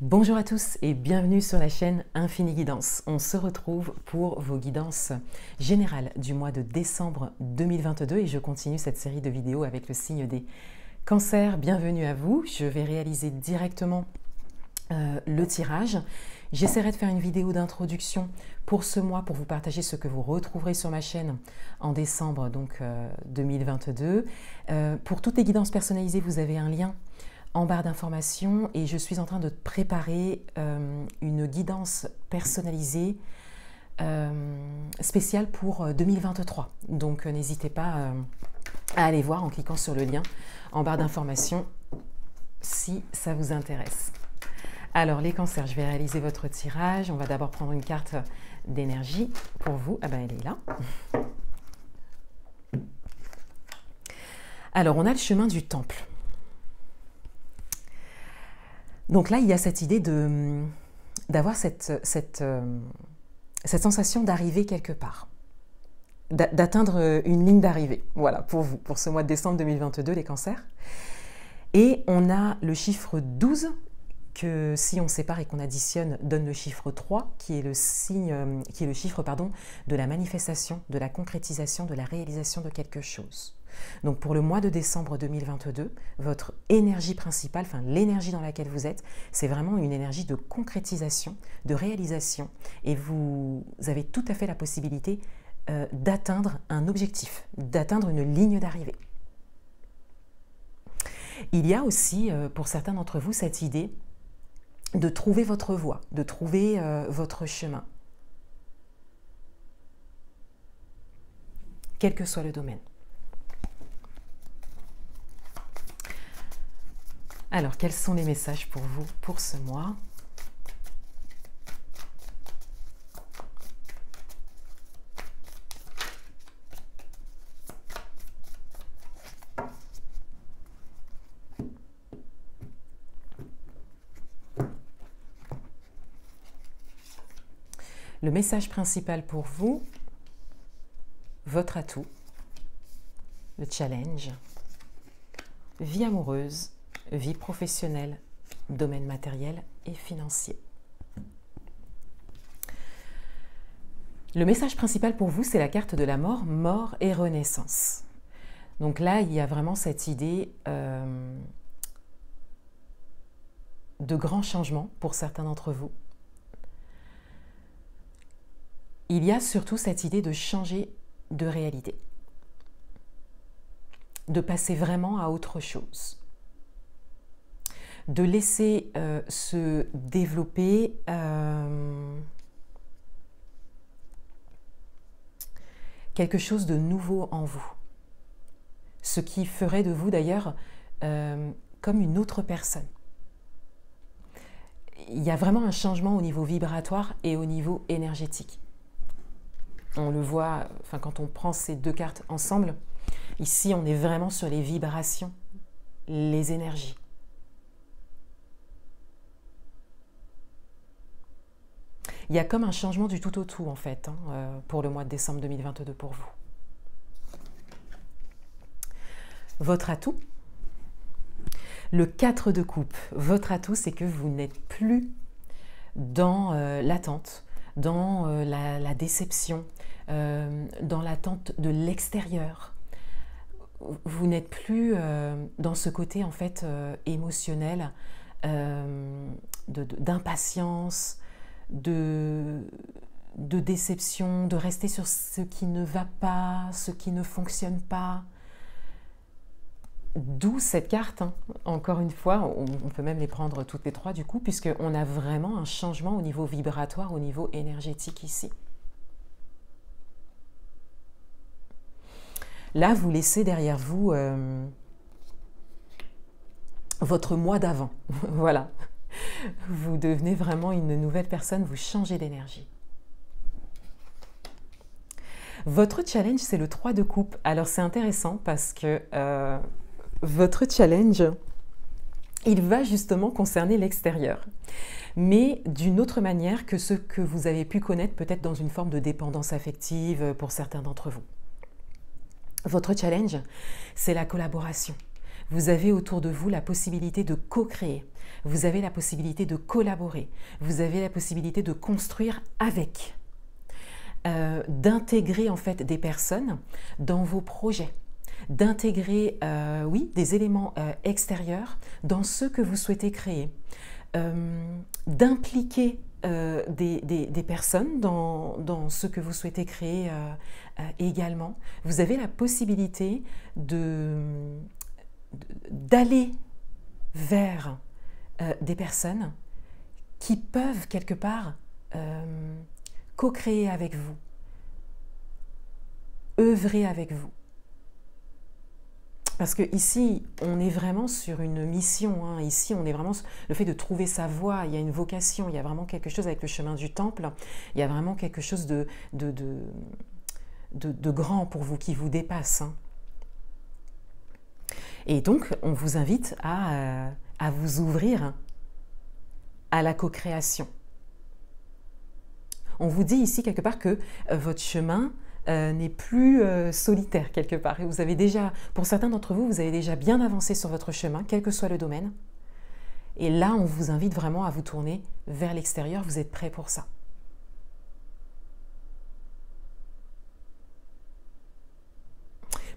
Bonjour à tous et bienvenue sur la chaîne Infini Guidance. On se retrouve pour vos guidances générales du mois de décembre 2022 et je continue cette série de vidéos avec le signe des cancers. Bienvenue à vous. Je vais réaliser directement le tirage. J'essaierai de faire une vidéo d'introduction pour ce mois pour vous partager ce que vous retrouverez sur ma chaîne en décembre 2022. Pour toutes les guidances personnalisées, vous avez un lien en barre d'informations et je suis en train de préparer une guidance personnalisée spéciale pour 2023. Donc n'hésitez pas à aller voir en cliquant sur le lien en barre d'informations si ça vous intéresse. Alors les cancers, je vais réaliser votre tirage. On va d'abord prendre une carte d'énergie pour vous. Ah ben elle est là. Alors on a le chemin du temple. Donc là, il y a cette idée d'avoir cette sensation d'arriver quelque part, d'atteindre une ligne d'arrivée, voilà, pour vous, pour ce mois de décembre 2022, les cancers. Et on a le chiffre 12, que si on sépare et qu'on additionne, donne le chiffre 3, qui est le chiffre de la manifestation, de la concrétisation, de la réalisation de quelque chose. Donc pour le mois de décembre 2022, votre énergie principale, enfin l'énergie dans laquelle vous êtes, c'est vraiment une énergie de concrétisation, de réalisation, et vous avez tout à fait la possibilité d'atteindre un objectif, d'atteindre une ligne d'arrivée. Il y a aussi, pour certains d'entre vous, cette idée de trouver votre voie, de trouver votre chemin, quel que soit le domaine. Alors, quels sont les messages pour vous pour ce mois ? Le message principal pour vous, votre atout, le challenge, vie amoureuse, vie professionnelle, domaine matériel et financier. Le message principal pour vous, c'est la carte de la mort, mort et renaissance. Donc là, il y a vraiment cette idée de grands changements pour certains d'entre vous. Il y a surtout cette idée de changer de réalité, de passer vraiment à autre chose, de laisser se développer quelque chose de nouveau en vous. Ce qui ferait de vous d'ailleurs comme une autre personne. Il y a vraiment un changement au niveau vibratoire et au niveau énergétique. On le voit, enfin, quand on prend ces deux cartes ensemble, ici on est vraiment sur les vibrations, les énergies. Il y a comme un changement du tout au tout en fait, pour le mois de décembre 2022 pour vous. Votre atout, le 4 de coupe. Votre atout, c'est que vous n'êtes plus dans l'attente, dans la déception, dans l'attente de l'extérieur. Vous n'êtes plus dans ce côté en fait émotionnel, d'impatience, de déception, de rester sur ce qui ne va pas, ce qui ne fonctionne pas. D'où cette carte, encore une fois, on peut même les prendre toutes les trois du coup, puisqu'on a vraiment un changement au niveau vibratoire, au niveau énergétique ici. Là, vous laissez derrière vous votre mois d'avant, voilà. Vous devenez vraiment une nouvelle personne, vous changez d'énergie. Votre challenge, c'est le 3 de coupe. Alors, c'est intéressant parce que votre challenge, il va justement concerner l'extérieur, mais d'une autre manière que ce que vous avez pu connaître peut-être dans une forme de dépendance affective pour certains d'entre vous. Votre challenge, c'est la collaboration. Vous avez autour de vous la possibilité de co-créer. Vous avez la possibilité de collaborer. Vous avez la possibilité de construire avec. D'intégrer en fait des personnes dans vos projets. D'intégrer, oui, des éléments extérieurs dans ce que vous souhaitez créer. D'impliquer des personnes dans ce que vous souhaitez créer également. Vous avez la possibilité d'aller vers des personnes qui peuvent quelque part co-créer avec vous, œuvrer avec vous. Parce que ici, on est vraiment sur une mission. Hein. Ici, on est vraiment sur le fait de trouver sa voie. Il y a une vocation. Il y a vraiment quelque chose avec le chemin du temple. Il y a vraiment quelque chose de grand pour vous, qui vous dépasse. Hein. Et donc, on vous invite à vous ouvrir à la co-création. On vous dit ici quelque part que votre chemin n'est plus solitaire quelque part. Et vous avez déjà, pour certains d'entre vous, vous avez déjà bien avancé sur votre chemin, quel que soit le domaine. Et là, on vous invite vraiment à vous tourner vers l'extérieur. Vous êtes prêts pour ça.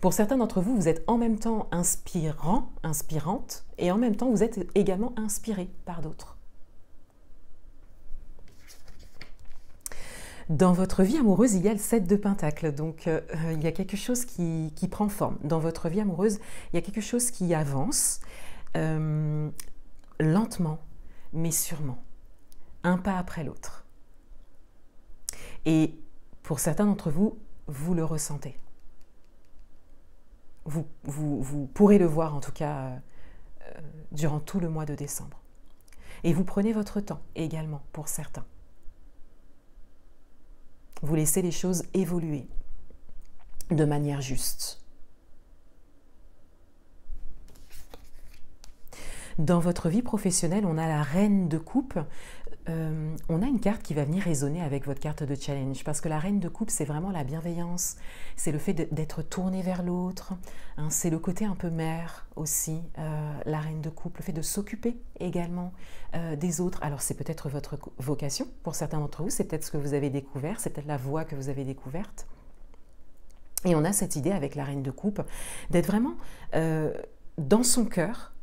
Pour certains d'entre vous, vous êtes en même temps inspirant, inspirante, et en même temps, vous êtes également inspiré par d'autres. Dans votre vie amoureuse, il y a le 7 de Pentacles, donc il y a quelque chose qui prend forme. Dans votre vie amoureuse, il y a quelque chose qui avance lentement, mais sûrement, un pas après l'autre. Et pour certains d'entre vous, vous le ressentez. Vous pourrez le voir en tout cas durant tout le mois de décembre. Et vous prenez votre temps également pour certains. Vous laissez les choses évoluer de manière juste. Dans votre vie professionnelle, on a la reine de coupe. On a une carte qui va venir résonner avec votre carte de challenge, parce que la reine de coupe, c'est vraiment la bienveillance, c'est le fait d'être tourné vers l'autre, hein, c'est le côté un peu mère aussi, la reine de coupe, le fait de s'occuper également des autres. Alors c'est peut-être votre vocation, pour certains d'entre vous, c'est peut-être ce que vous avez découvert, c'est peut-être la voie que vous avez découverte. Et on a cette idée avec la reine de coupe d'être vraiment dans son cœur,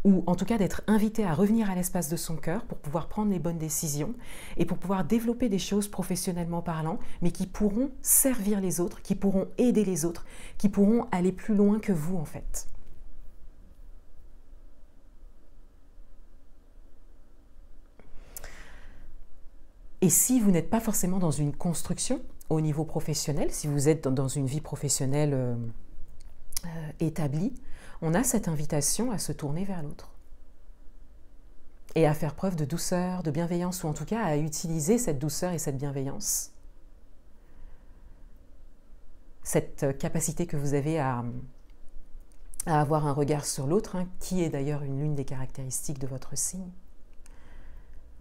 ou en tout cas d'être invité à revenir à l'espace de son cœur pour pouvoir prendre les bonnes décisions et pour pouvoir développer des choses professionnellement parlant, mais qui pourront servir les autres, qui pourront aider les autres, qui pourront aller plus loin que vous en fait. Et si vous n'êtes pas forcément dans une construction au niveau professionnel, si vous êtes dans une vie professionnelle établie, on a cette invitation à se tourner vers l'autre et à faire preuve de douceur, de bienveillance, ou en tout cas à utiliser cette douceur et cette bienveillance, cette capacité que vous avez à avoir un regard sur l'autre, hein, qui est d'ailleurs l'une des caractéristiques de votre signe.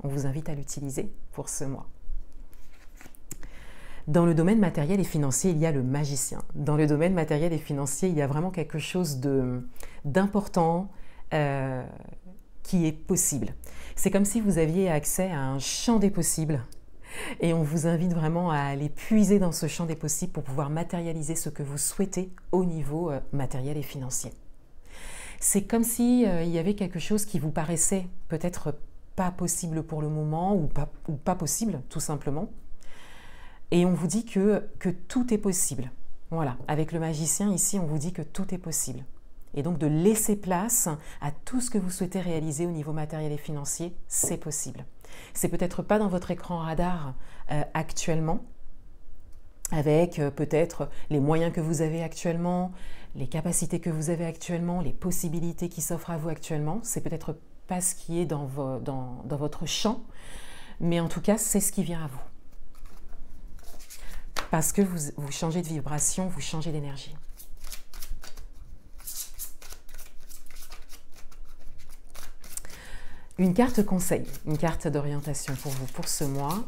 On vous invite à l'utiliser pour ce mois. Dans le domaine matériel et financier, il y a le magicien. Dans le domaine matériel et financier, il y a vraiment quelque chose d'important qui est possible. C'est comme si vous aviez accès à un champ des possibles et on vous invite vraiment à aller puiser dans ce champ des possibles pour pouvoir matérialiser ce que vous souhaitez au niveau matériel et financier. C'est comme si il y avait quelque chose qui vous paraissait peut-être pas possible pour le moment ou pas possible tout simplement. Et on vous dit que tout est possible. Voilà, avec le magicien ici, on vous dit que tout est possible. Et donc de laisser place à tout ce que vous souhaitez réaliser au niveau matériel et financier, c'est possible. C'est peut-être pas dans votre écran radar actuellement, avec peut-être les moyens que vous avez actuellement, les capacités que vous avez actuellement, les possibilités qui s'offrent à vous actuellement. C'est peut-être pas ce qui est dans votre champ, mais en tout cas, c'est ce qui vient à vous. Parce que vous changez de vibration, vous changez d'énergie. Une carte conseil, une carte d'orientation pour vous pour ce mois.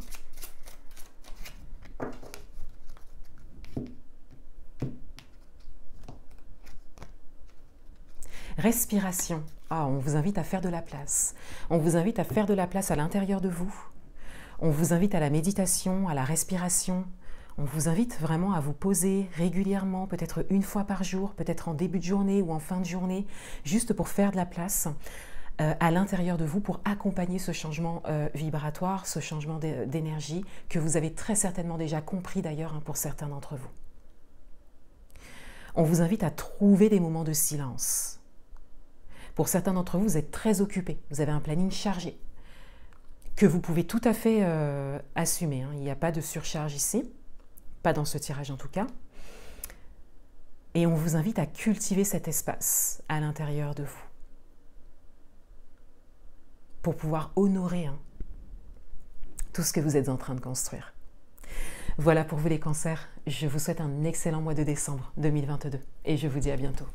Respiration. Ah, on vous invite à faire de la place. On vous invite à faire de la place à l'intérieur de vous. On vous invite à la méditation, à la respiration. On vous invite vraiment à vous poser régulièrement, peut-être une fois par jour, peut-être en début de journée ou en fin de journée, juste pour faire de la place à l'intérieur de vous, pour accompagner ce changement vibratoire, ce changement d'énergie que vous avez très certainement déjà compris d'ailleurs pour certains d'entre vous. On vous invite à trouver des moments de silence. Pour certains d'entre vous, vous êtes très occupés, vous avez un planning chargé, que vous pouvez tout à fait assumer. Il n'y a pas de surcharge ici, pas dans ce tirage en tout cas. Et on vous invite à cultiver cet espace à l'intérieur de vous, pour pouvoir honorer tout ce que vous êtes en train de construire. Voilà pour vous les cancers, je vous souhaite un excellent mois de décembre 2022 et je vous dis à bientôt.